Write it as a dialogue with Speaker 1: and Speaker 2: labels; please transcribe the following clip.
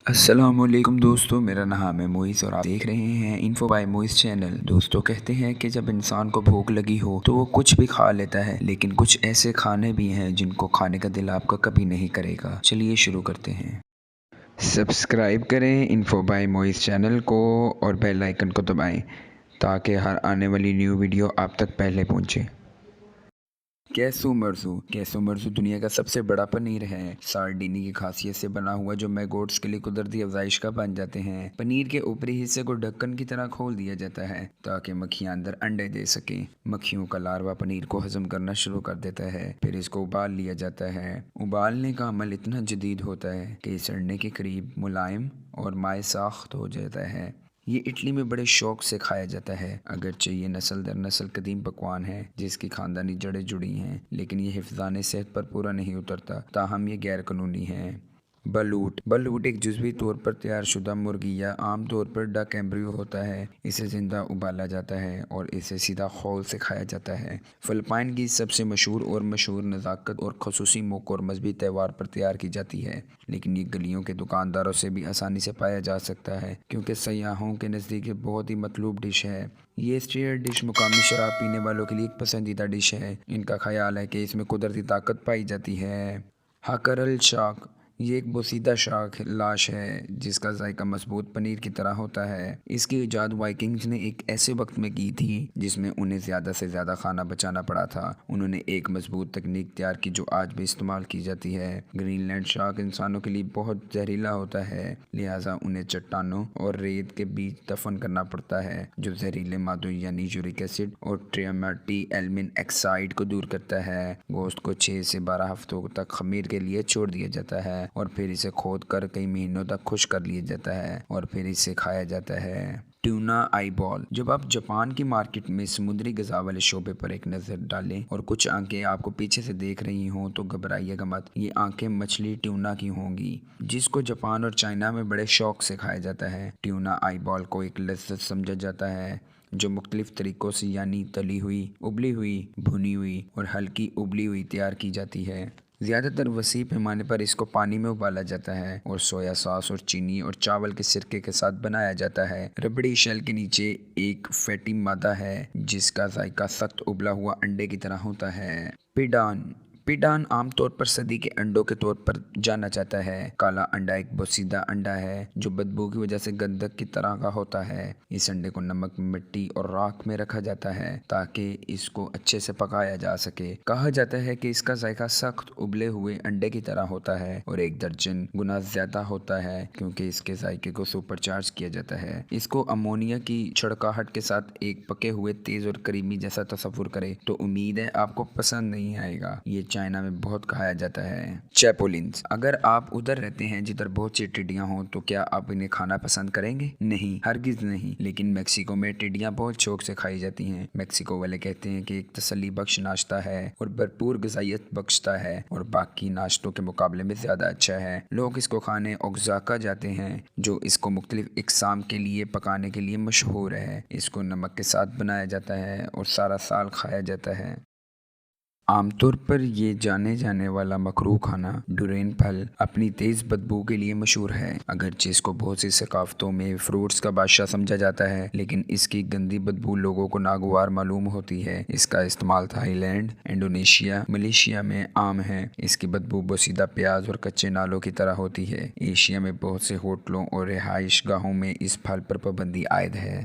Speaker 1: السلام علیکم دوستو، میرا نام ہے موئز اور آپ دیکھ رہے ہیں انفو بائی موئز چینل۔ دوستو کہتے ہیں کہ جب انسان کو بھوک لگی ہو تو وہ کچھ بھی کھا لیتا ہے، لیکن کچھ ایسے کھانے بھی ہیں جن کو کھانے کا دل آپ کا کبھی نہیں کرے گا۔ چلیے شروع کرتے ہیں۔ سبسکرائب کریں انفو بائی موئز چینل کو اور بیل آئیکن کو دبائیں تاکہ ہر آنے والی نیو ویڈیو آپ تک پہلے پہنچے۔ کیسو مرزو دنیا کا سب سے بڑا پنیر ہے۔ سارڈینی کی خاصیت سے بنا ہوا جو میگوٹس کے لیے قدرتی افزائش کا بن جاتے ہیں۔ پنیر کے اوپری حصے کو ڈھکن کی طرح کھول دیا جاتا ہے تاکہ مکھیاں اندر انڈے دے سکیں۔ مکھیوں کا لاروا پنیر کو ہضم کرنا شروع کر دیتا ہے، پھر اس کو ابال لیا جاتا ہے۔ ابالنے کا عمل اتنا جدید ہوتا ہے کہ سڑنے کے قریب ملائم اور مائع ساخت ہو جاتا ہے۔ یہ اٹلی میں بڑے شوق سے کھایا جاتا ہے، اگرچہ یہ نسل در نسل قدیم پکوان ہے جس کی خاندانی جڑیں جڑی ہیں، لیکن یہ حفظان صحت پر پورا نہیں اترتا، تاہم یہ غیر قانونی ہے۔ بلوٹ ایک جزوی طور پر تیار شدہ مرغی یا عام طور پر ڈک ایمبریو ہوتا ہے۔ اسے زندہ ابالا جاتا ہے اور اسے سیدھا خول سے کھایا جاتا ہے۔ فلپائن کی سب سے مشہور نزاکت اور خصوصی موقع اور مذہبی تہوار پر تیار کی جاتی ہے، لیکن یہ گلیوں کے دکانداروں سے بھی آسانی سے پایا جا سکتا ہے کیونکہ سیاحوں کے نزدیک بہت ہی مطلوب ڈش ہے۔ یہ اسٹریٹ ڈش مقامی شراب پینے والوں کے لیے ایک پسندیدہ ڈش ہے۔ ان کا خیال ہے کہ اس میں قدرتی طاقت پائی جاتی ہے۔ ہکرل شاک یہ ایک بوسیدہ لاش ہے جس کا ذائقہ مضبوط پنیر کی طرح ہوتا ہے۔ اس کی ایجاد وائکنگز نے ایک ایسے وقت میں کی تھی جس میں انہیں زیادہ سے زیادہ کھانا بچانا پڑا تھا۔ انہوں نے ایک مضبوط تکنیک تیار کی جو آج بھی استعمال کی جاتی ہے۔ گرین لینڈ شارک انسانوں کے لیے بہت زہریلا ہوتا ہے، لہٰذا انہیں چٹانوں اور ریت کے بیچ دفن کرنا پڑتا ہے جو زہریلے مادوں یعنی یورک ایسڈ اور ٹریماٹی ایلمین آکسائڈ کو دور کرتا ہے۔ گوشت کو 6 سے 12 ہفتوں تک خمیر کے لیے چھوڑ دیا جاتا ہے اور پھر اسے کھود کر کئی مہینوں تک خشک کر لیا جاتا ہے اور پھر اسے کھایا جاتا ہے۔ ٹیونا آئی بال جب آپ جاپان کی مارکیٹ میں سمندری غذا والے شعبے پر ایک نظر ڈالیں اور کچھ آنکھیں آپ کو پیچھے سے دیکھ رہی ہوں تو گھبرائیے گا مت، یہ آنکھیں مچھلی ٹیونا کی ہوں گی جس کو جاپان اور چائنا میں بڑے شوق سے کھایا جاتا ہے۔ ٹیونا آئی بال کو ایک لذت سمجھا جاتا ہے جو مختلف طریقوں سے یعنی تلی ہوئی، ابلی ہوئی، بھنی ہوئی اور ہلکی ابلی ہوئی تیار کی جاتی ہے۔ زیادہ تر وسیع پیمانے پر اس کو پانی میں ابالا جاتا ہے اور سویا ساس اور چینی اور چاول کے سرکے کے ساتھ بنایا جاتا ہے۔ ربڑی شیل کے نیچے ایک فیٹی مادہ ہے جس کا ذائقہ سخت ابلا ہوا انڈے کی طرح ہوتا ہے۔ پیڈان عام طور پر صدی کے انڈوں کے طور پر جانا جاتا ہے۔ کالا انڈا ایک بوسیدہ انڈا ہے جو بدبو کی وجہ سے گندک کی طرح کا ہوتا ہے۔ اس انڈے کو نمک، مٹی اور راکھ میں رکھا جاتا ہے تاکہ اس کو اچھے سے پکایا جا سکے۔ کہا جاتا ہے کہ اس کا ذائقہ سخت ابلے ہوئے انڈے کی طرح ہوتا ہے اور 1 درجن گنا زیادہ ہوتا ہے کیونکہ اس کے ذائقے کو سپر چارج کیا جاتا ہے۔ اس کو امونیا کی چھڑکاہٹ کے ساتھ ایک پکے ہوئے تیز اور کریمی جیسا تصور کرے تو امید ہے آپ کو پسند نہیں آئے گا۔ یہ چائنا میں بہت کھایا جاتا ہے۔ چیپولینز اگر آپ ادھر رہتے ہیں جدھر بہت سی ٹڈیاں ہوں تو کیا آپ انہیں کھانا پسند کریں گے؟ نہیں، ہرگز نہیں، لیکن میکسیکو میں ٹڈیاں بہت شوق سے کھائی جاتی ہیں۔ میکسیکو والے کہتے ہیں کہ ایک تسلی بخش ناشتہ ہے اور بھرپور غذائیت بخشتا ہے اور باقی ناشتوں کے مقابلے میں زیادہ اچھا ہے۔ لوگ اس کو کھانے اوگزاکا جاتے ہیں جو اس کو مختلف اقسام کے لیے پکانے کے لیے مشہور ہے۔ اس کو نمک کے ساتھ بنایا جاتا ہے اور سارا سال کھایا جاتا ہے۔ عام طور پر یہ جانے والا مکروہ کھانا ڈورین پھل اپنی تیز بدبو کے لیے مشہور ہے۔ اگرچہ اس کو بہت سی ثقافتوں میں فروٹس کا بادشاہ سمجھا جاتا ہے، لیکن اس کی گندی بدبو لوگوں کو ناگوار معلوم ہوتی ہے۔ اس کا استعمال تھائی لینڈ، انڈونیشیا، ملیشیا میں عام ہے۔ اس کی بدبو بوسیدہ پیاز اور کچے نالوں کی طرح ہوتی ہے۔ ایشیا میں بہت سے ہوٹلوں اور رہائش گاہوں میں اس پھل پر پابندی عائد ہے۔